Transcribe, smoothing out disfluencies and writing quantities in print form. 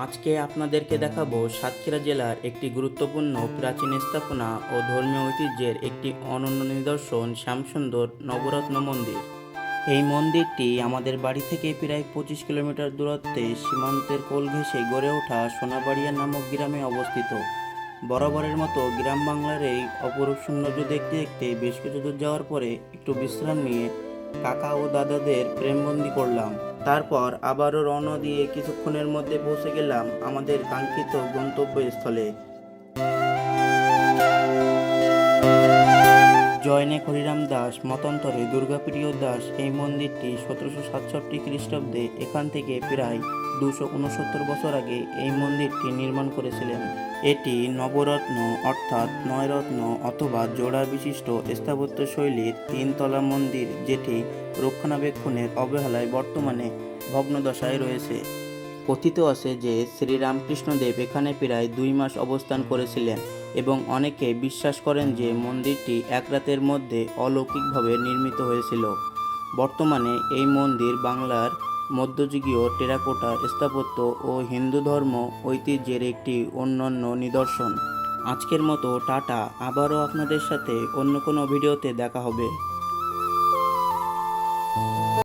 আজকে আপনাদেরকে দেখাবো সাতক্ষীরা জেলার একটি গুরুত্বপূর্ণ প্রাচীন স্থাপনা ও ধর্মীয় ঐতিহ্যের একটি অনন্য নিদর্শন শ্যামসুন্দর নবরত্ন মন্দির। এই মন্দিরটি আমাদের বাড়ি থেকে প্রায় 25 কিলোমিটার দূরত্বে সীমান্তের কোল ঘেঁষে গড়ে ওঠা সোনাবাড়িয়া নামক গ্রামে অবস্থিত। বরাবরের মতো গ্রাম বাংলার এই অপরূপ সৌন্দর্য দেখতে দেখতে বেশ কিছু দূর যাওয়ার পরে একটু বিশ্রাম নিয়ে কাকা ও দাদাদের প্রেমবন্দি করলাম। তারপর আবারও রওনা দিয়ে কিছুক্ষণের মধ্যে পৌঁছে গেলাম আমাদের কাঙ্ক্ষিত গন্তব্যস্থলে। জয়নে হরিরাম দাস মতান্তরে দুর্গাপ্রিয় দাস এই মন্দিরটি 1767 খ্রিস্টাব্দে এখান থেকে প্রায় 269 বছর আগে এই মন্দিরটি নির্মাণ করেছিলেন। এটি নবরত্ন অর্থাৎ 9 রত্ন অথবা জোড়া বিশিষ্ট স্থাপত্য শৈলীর 3 তলা মন্দির, যেটি রক্ষণাবেক্ষণের অবহেলায় বর্তমানে ভগ্নদশায় রয়েছে। কথিত আছে যে শ্রীরামকৃষ্ণদেব এখানে প্রায় 2 মাস অবস্থান করেছিলেন এবং অনেকে বিশ্বাস করেন যে মন্দিরটি এক রাতের মধ্যে অলৌকিকভাবে নির্মিত হয়েছিল। বর্তমানে এই মন্দির বাংলার মধ্যযুগীয় টেরাকোটা স্থাপত্য ও হিন্দু ধর্ম ঐতিহ্যের একটি অনন্য নিদর্শন। আজকের মতো টাটা, আবারও আপনাদের সাথে অন্য কোনো ভিডিওতে দেখা হবে।